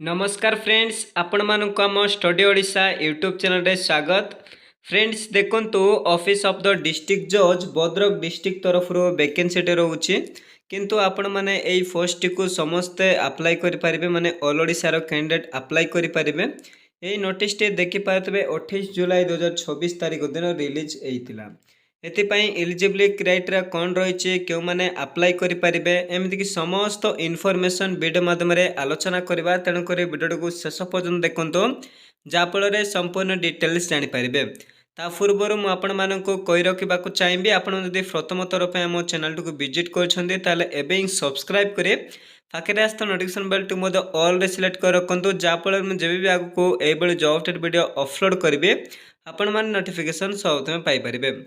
नमस्कार फ्रेंड्स आपण मानक आम स्टडी ओडिशा यूट्यूब चैनल रे स्वागत। फ्रेंड्स देखंतु ऑफिस ऑफ द डिस्ट्रिक्ट जज भद्रक डिस्ट्रिक्ट तरफ वैकेंसी रोचे किंतु आपण माने एई पोस्ट को समस्ते अप्लाई करि परिबे माने ऑल ओडिशा रो कैंडिडेट अप्लाई करि परिबे। एई नोटिस टे देखि पारतबे 28 जुलाई 2024 तारिख दिन रिलीज हेतिला। एथिपाई एलिजिबिलिटी क्राइटेरिया कौन रही क्यों मैंने अप्लाई करें एमतीक समस्त इनफॉरमेशन वीडियो माध्यम आलोचना करवा तेणुक वीडियो को शेष पर्यटन देखो जहाँफल संपूर्ण डिटेल्स जानीपारे। ता पूर्व मुझे कही रखा चाहिए आपड़ जब प्रथम थर पर आम चैनल को विजिट कर सब्सक्राइब करें पाखे आसता नोटिफिकेशन बेल टी ऑल सिलेक्ट कर रखु जहाँफल जब भी आगू ये जॉब टेट वीडियो अपलोड करेंगे आपण मैंने नोटिफिकेशन सब पाइपर।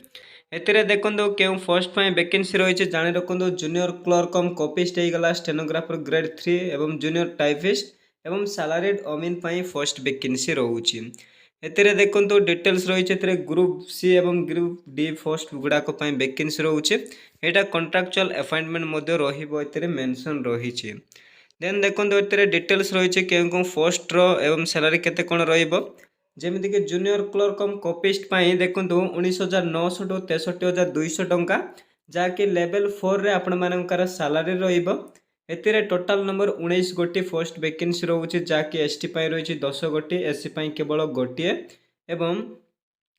एतिरे देखंतु केउ पोस्ट पय वैकेंसी रही जाने रखु जूनियर क्लर्क कम कॉपिस्ट होगला स्टेनोग्राफर ग्रेड 3 एवं जूनियर टाइपिस्ट एवं सैलरीड अमीन पय पोस्ट वैकेंसी रोचे। एतिरे देखंतु डिटेल्स रही ग्रुप सी एवं ग्रुप डी पोस्ट गुड़ाक वैकेंसी रोचे। एटा कॉन्ट्रैक्चुअल अपॉइंटमेंट मध्य रहिबो एतिरे मेंशन रही। देन देखंतु एतिरे डिटेल्स रही केउ पोस्ट रो एवं सैलरी केते कोन रहिबो जमीक जूनियर क्लर्क कम कॉपिस्ट देखु 19,900 टू 63,200 टंका जहाँकि लेवल 4 रे आपण मानकर सैलरी रही। टोटाल नंबर 19 गोटी पोस्ट वैकेंसी रोचे जहाँकि एसटी रही 10 गोटी एससी केवल गोटे एवं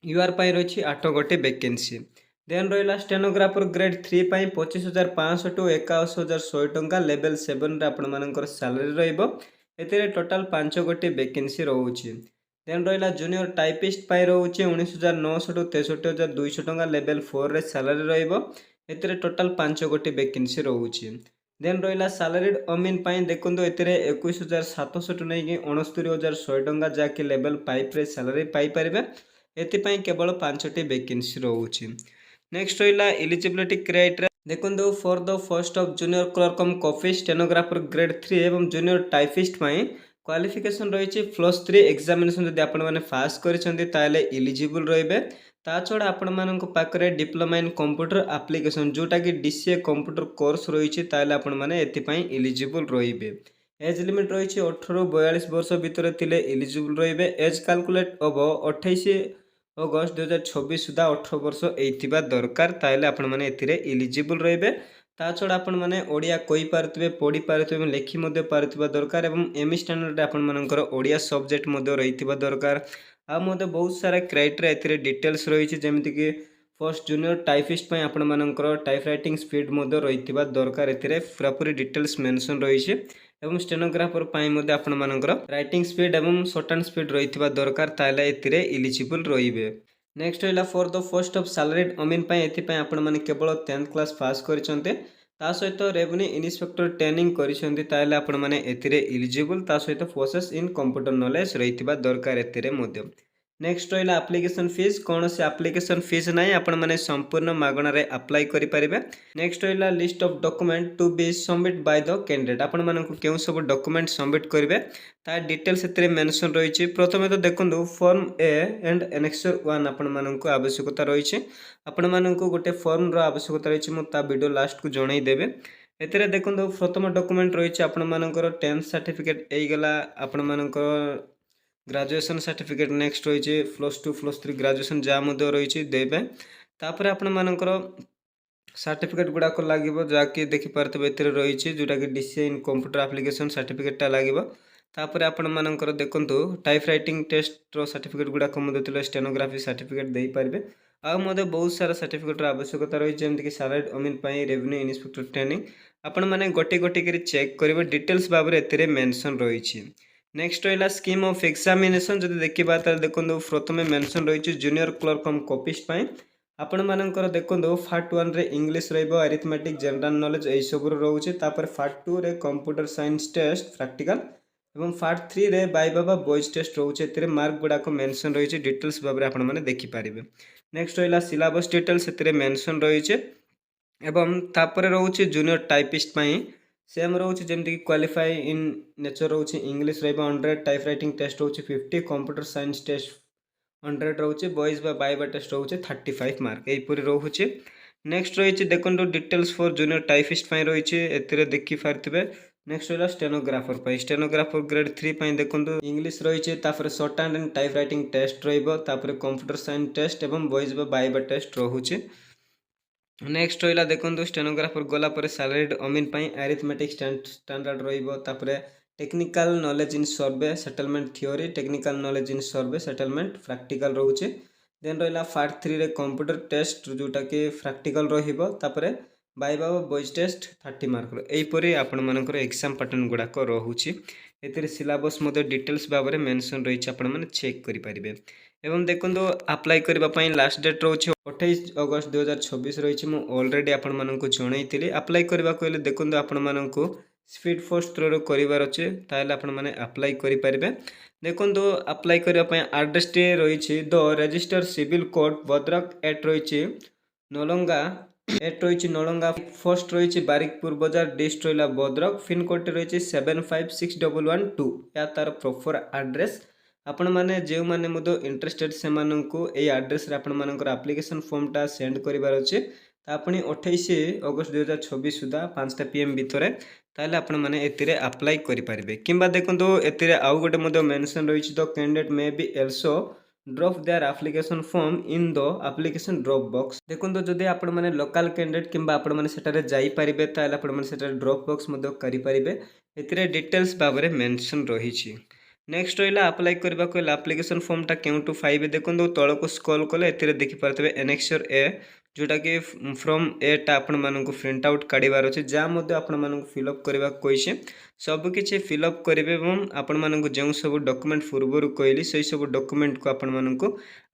यूआर रही 8 गोटी वैकेंसी। देन रहा स्टेनोग्राफर ग्रेड 3 25,500 टू 81,100 टंका लेवल 7 रे आपण मानकर सैलरी रही। टोटाल 5 गोटी वैकेंसी रोचे। देन रहा जूनियर टाइपिस्ट रोचे 19,900 टू 63,200 टंका लेवल 4 रे सैलरी रही। टोटाल 5 गोटी वैकेंसी रोचे। देन रहा सैलरीड अमीन देखो 21,700 टू नहीं 69,100 टंका जहाँकि लेवल 5 रे सैलरी पाइपर। एपाई केवल 5टी वैकेंसी रोचे। नेक्स्ट रहा एलिजिबिलिटी क्राइटेरिया देखो for the post of junior clerk cum copyist stenographer grade 3 एवं जूनियर टाइपिस्ट क्वालिफिकेशन रही +3 एग्जामिनेशन जब आप पास कर इलिजिबल रे। ता छड़ा आपण मान पाखे डिप्लोमा इन कंप्यूटर एप्लिकेशन जोटा कि डीसीए कंप्यूटर कोर्स रही आपण मैंने इलिजिबल रे। एज लिमिट रही 18 ରୁ 42 वर्ष भितर थिले इलिजिबल रे। एज कैलकुलेट हम 28 अगस्त 2024 सुधा 18 वर्ष एइथिबा दरकार ताइले आपण माने एथिरे इलिजिबल रे। ता छड़ा आपण माने ओडिया कहि पारथिबे पढ़ी पारथिबे लेखि मध्ये पारथिबा दरकार एवं एमई स्टैंडर्ड आपण मानकर ओडिया सब्जेक्ट मध्ये रहिथिबा दरकार। आ मध्ये बहुत सारा क्राइटेरिया एथिरे डिटेल्स रहिछि जेमिति कि फर्स्ट जूनियर टाइपिस्ट पय आपण मानकर टाइप राइटिंग स्पीड मध्ये रहिथिबा दरकार एथिरे पूरापूरी डिटेल्स मेंशन रहिछि एवं स्टेनोग्राफर पय मध्ये आपण मानकर राइटिंग स्पीड एवं शॉर्ट एंड स्पीड रहिथिबा दरकार ताइले एथिरे इलिजिबल रहिबे। नेक्स्ट रहा for the post of salaried अमीन एपाई आपण मैंने केवल 10th क्लास पास करते सहित रेवेन्यू इन्स्पेक्टर ट्रेनिंग करते आपण मैंने इलिजिबल सहित प्रोसेस इन कंप्यूटर नॉलेज रही दरकार एतिर। नेक्स्ट रहा एप्लिकेशन फीस कौन से एप्लिकेशन फीस ना आपण मैंने संपूर्ण मागणारे अप्लाई करेंगे। नेक्स्ट रहा list of document to be submit by the candidate आपण मानक केउ सब डॉक्यूमेंट सबमिट करेंगे ता डिटेल्स एतिर मेंशन रही। प्रथमे तो देखो फॉर्म ए एंड एनेक्सर 1 आपण मानक आवश्यकता रही आपण मानक गोटे फॉर्म रो आवश्यकता रही मुझे वीडियो लास्ट को जनई देबे। एतिर देखो प्रथम डॉक्यूमेंट रही आपण मानकर 10th सर्टिफिकेट एगला आपण मानकर ग्रेजुएशन सर्टिफिकेट। नेक्स्ट रही +2 +3 ग्रेजुएशन जहाँ रही देवे तापर आपण मानकर सर्टिफिकेट गुड़ाक लगे जहाँकि देखिपारे ए रही जोटा कि डीसीए इन कंप्यूटर एप्लिकेशन सर्टिफिकेटा लगे। तापर आपण मानकर देखो टाइप राइटिंग टेस्ट सर्टिफिकेट गुड़ाक स्टेनोग्राफी सर्टिफिकेट दे पारे। आउ बहुत सारा सर्टिफिकेट आवश्यकता रही जमीक सैलरीड अमीन रेवेन्यू इन्स्पेक्टर ट्रेनिंग आपण मैंने गोटे गोटे चेक करेंगे डिटेल्स भाव में एतिर मेंशन रही। नेक्स्ट रहा स्कीम ऑफ एग्जामिनेशन जब देखा देखो प्रथम मेंशन रही जूनियर क्लर्क कम कॉपिस्ट आपण मानकर देखो पार्ट 1 रे इंग्लिश रहिबो अरिथमेटिक जनरल नॉलेज एई सब रोचे। तापर पार्ट 2 रे कंप्यूटर साइंस टेस्ट प्रैक्टिकल एवं पार्ट 3 रे बाय बाबा बॉयज टेस्ट रोचे। एतिर मार्क गुड़ाक मेंशन रही डिटेल्स भाव में आपण मैंने देखि पारिबे। नेक्स्ट रहा सिलेबस डिटेल्स एतिर मेंशन रही एवं तापर रोचे जूनियर टाइपिस्ट सेम रोचे जमीक क्वालिफाई इन नेचर रोचे इंग्लिश रहिबो 100 टाइप राइटिंग टेस्ट रोचे 50 कंप्यूटर साइंस टेस्ट 100 रोचे बॉयज बाइबा टेस्ट रोचे 35 मार्क यहीपरी रोचे। नेक्स्ट रही देखो डिटेल्स फॉर जूनियर टाइपिस्ट रही देखी पारे नेक्स्ट रहा स्टेनोग्राफर पर स्टेनोग्राफर ग्रेड 3 पर देखो इंग्लिश रही है shorthand and type writing test रही कंप्यूटर साइंस टेस्ट एवं वॉइस बाइबा टेस्ट रोचे। नेक्स्ट रहा देखो स्टेनोग्राफर गलापर सालारीड अमीन आरिथमेटिक स्टैंडर्ड रही technical knowledge in survey settlement theory technical knowledge in survey settlement practical रोचे। देन रहा पार्ट 3 रे कंप्यूटर टेस्ट जोटा कि प्रैक्टिकल रही बाइबा वॉइस टेस्ट 30 मार्क यहीपरी आपण मानकर एग्जाम पैटर्न गुड़ाक रोचे। एतिर सिलेबस डिटेल्स भाव में मेंशन रही आपण मैंने चेक करेंगे। एवं देखो अप्लाई करने लास्ट डेट रोचे 28 अगस्त 2026 रही ऑलरेडी आपण मानक जनई अप्लाई करने को देखो आपण मानक स्पीड पोस्ट थ्रू करार अच्छे ताल आपण मैंने अप्लाई करेंगे। देखो अप्लाई करने आड्रेस टी रही the register civil court Bhadrak at रही नलंगा एट रही नलंगा फर्स्ट रही बारिकपुर बाजार डिस्ट रहा भद्रक पिनकोड रही 756112 या तार प्रॉपर एड्रेस। आपण मैंने जो मैंने इंटरेस्टेड से यही आड्रेस आपण मानकर एप्लिकेशन फॉर्मटा सेंड करार अच्छे तापणी 28 अगस्त 2026 सुधा 5टा PM भितर ताले आपण मैंने एतिरे अप्लाई करेंगे। किंबा देखो एतिरे आउ गोटे मेंशन रही the candidate may be also drop their application form in the application drop box. देखो जदि आपण मैंने लोकल कैंडिडेट किंबा आपण मैंने सेटारे जाई परिबे ताले आपण मैंने सेटारे ड्रॉप बॉक्स करि परिबे एतिरे डिटेल्स भाव में मेंशन रही। नेक्स्ट रहा अप्लाई करने को एप्लिकेशन फॉर्मटा क्यों 5 देखो तौक स्क्रॉल कले ए देखिपे एनेक्सर ए जोटा कि फ्रॉम एटा आपण मानक प्रिंट आउट काढ़ार अच्छे जहाँ आपण मानक फिलअप करने कही सबकि फिलअप करेंगे और आपण मानक जो सब डॉक्यूमेंट पूर्वर कहली से सब डॉक्यूमेंट को आपण मानक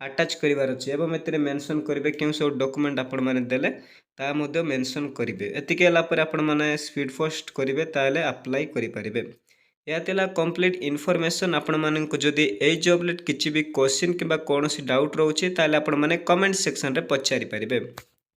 अटैच करार अच्छे और ए मेंशन करेंगे क्यों सब डॉक्यूमेंट आपण मैंने देले ता मेंशन करेंगे। एतिक आपण मैंने स्पीड पोस्ट करेंगे ताले अप्लाई करेंगे। यह कंप्लीट इनफॉरमेशन आपण मानक जदि ए जॉब किसी भी क्वेश्चन किंबा कौन डाउट रोचे ताले आपण माने कमेंट सेक्शन रे पचारि पारिबे।